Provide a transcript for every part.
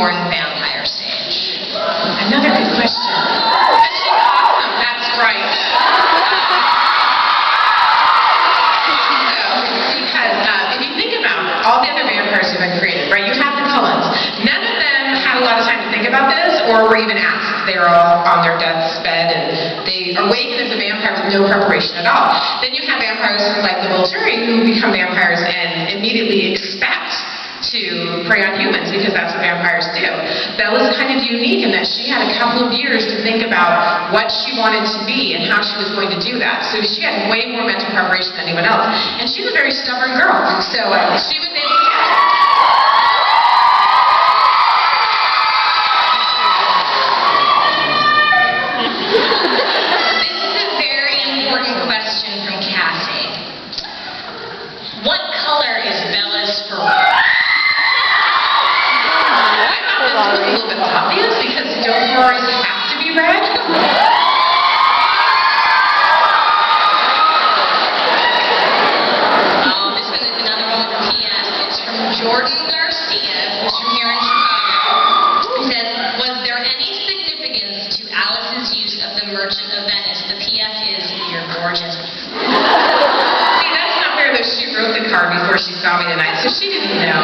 more in the vampire stage? Another good question. She's awesome, that's right. Because if you think about all the other vampires who've been created, right, you have the Cullens. None of them had a lot of time to think about this or were even asked. They were all on their deathbed and they awaken as a vampire with no preparation at all. Then you have vampires like the Volturi who become vampires and immediately expect to prey on humans because that's what vampires do. Bella's kind of unique in that she had a couple of years to think about what she wanted to be and how she was going to do that. So she had way more mental preparation than anyone else. And she's a very stubborn girl, so she was able to do it. What color is Bella's fur? I thought this was a little bit obvious because don't furs have to be red. Oh, this one is another one with a PS. It's from Jordan Garcia, who's from here in Chicago. It says, was there any significance to Alice's use of the Merchant of Venice? The PF is, you're gorgeous. She wrote the card before she saw me tonight, so she didn't know.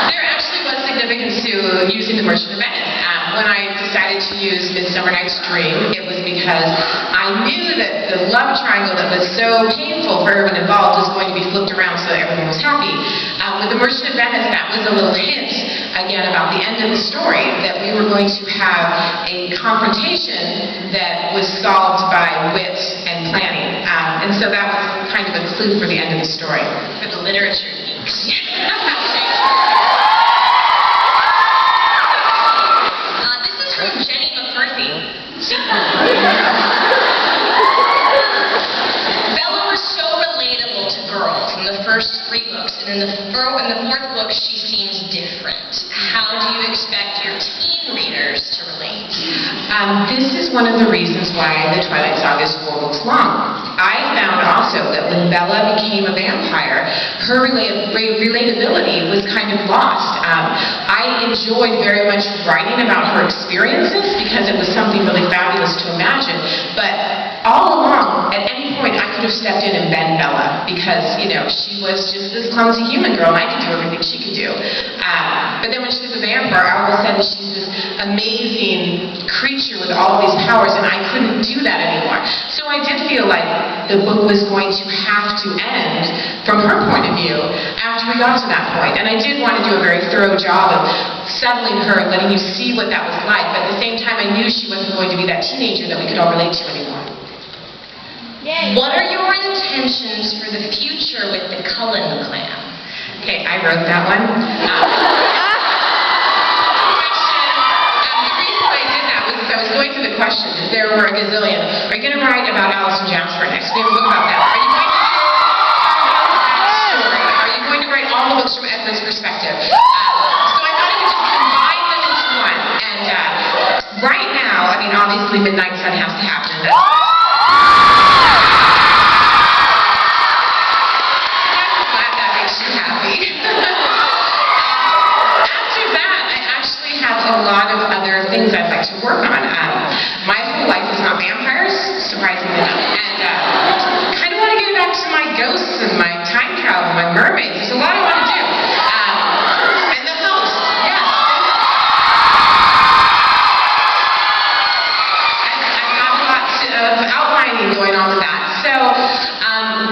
There actually was significance to using the Merchant of Venice. When I decided to use Midsummer Night's Dream, it was because I knew that the love triangle that was so painful for everyone involved was going to be flipped around so that everyone was happy. With the Merchant of Venice, that was a little hint, again, about the end of the story, that we were going to have a confrontation that was solved by wit and planning. And so that was kind of a clue for the end of the story. For the literature geeks. This is from Jenny McCarthy. Bella was so relatable to girls in the first 3 books, and in the 4th book she seems different. How do you expect your teen readers to relate? This is one of the reasons why the Twilight Saga is 4 books long. I found also that when Bella became a vampire, her relatability was kind of lost. I enjoyed very much writing about her experiences because it was something really fabulous to imagine, but all along, at any point, I could have stepped in and been Bella because, you know, she was just this clumsy human girl and I could do everything she could do. But then when she was a vampire, all of a sudden she's this amazing creature with all of these powers and I couldn't do that anymore. So I did feel like the book was going to have to end, from her point of view, after we got to that point. And I did want to do a very thorough job of settling her and letting you see what that was like, but at the same time I knew she wasn't going to be that teenager that we could all relate to anymore. Yay. What are your intentions for the future with the Cullen clan? Okay, I wrote that one. The reason I did that was I was going through the questions. There were a gazillion. Are you going to write about Alice and Jasper next? We have a book about that. Are you going to tell that story? Are you going to write all the books from Edmund's perspective? So I thought I could just combine them into one. And right now, I mean, obviously Midnight Sun has to happen. A lot of other things I'd like to work on. My whole life is not vampires, surprisingly enough, and kind of want to get back to my ghosts and my time travel and my mermaids. There's a lot I want to do. And the host, yes. I've got lots of outlining going on with that. So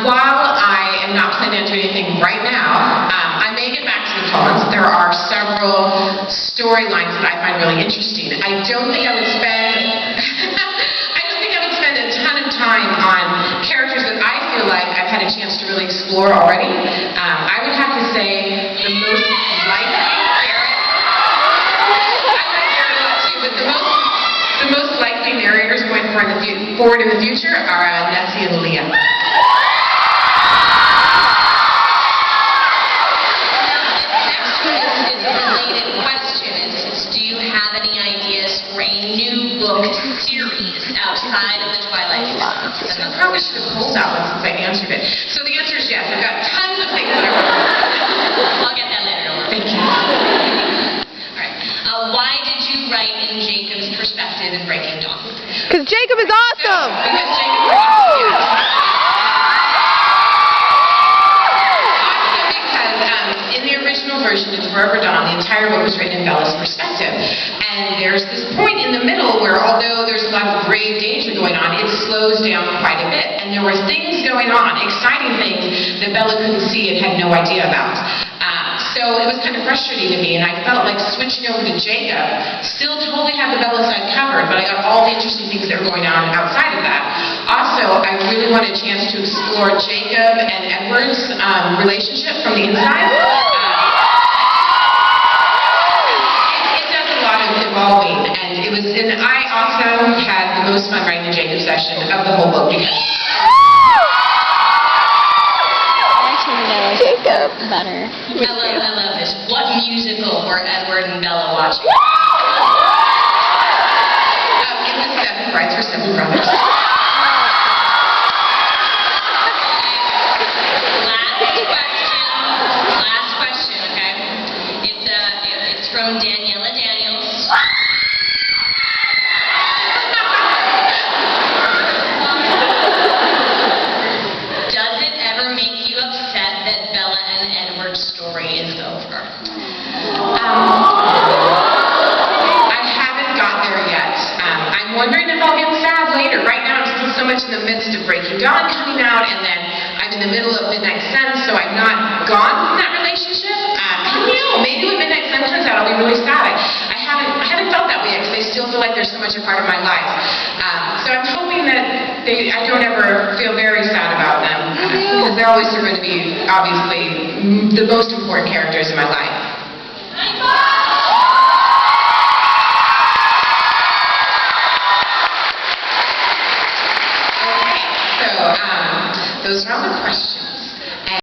while I am not planning on doing anything right now, I may get back to the Cullens. There are several storylines that I find really interesting. I don't think I would spend a ton of time on characters that I feel like I've had a chance to really explore already. I would have to say the most likely the most likely narrators going forward in the future are Nessie and Leah. Series outside of the Twilight Saga. So I probably should have pulled that one since I answered it. So the answer is yes. I've got tons of things that I want to do. I'll get that later. Thank you. All right. Because Jacob is awesome! Because Jacob is awesome, yes. Also because in the original version of Forever Dawn, the entire book was written in Bella's perspective. And there's this point in the middle where, although there's a lot of grave danger going on, it slows down quite a bit. And there were things going on, exciting things, that Bella couldn't see and had no idea about. So it was kind of frustrating to me, and I felt like switching over to Jacob, still totally had the Bella side covered, but I got all the interesting things that were going on outside of that. Also, I really wanted a chance to explore Jacob and Edward's relationship from the inside. It does a lot of evolving, and I also had the most fun writing the Jacob section of the whole book because Jacob. Better. I love this. What musical were Edward and Bella watching? it was Seven Brides for Seven Brothers. Last question, okay? It's from Daniela Daniels. Does it ever make you upset that Bella and Edward's story is over? I haven't got there yet. I'm wondering if I'll get sad later. Right now I'm still so much in the midst of Breaking Dawn coming out, and then I'm in the middle of Midnight Sun, so I'm not gone from that relationship. Who knows? Maybe when Midnight Sun comes out I'll be really sad. I haven't felt that way yet because I still feel like they're so much a part of my life. So I'm hoping that I don't ever feel very sad about them because they're always going to be, obviously, the most important characters in my life. Okay, so those are all the questions.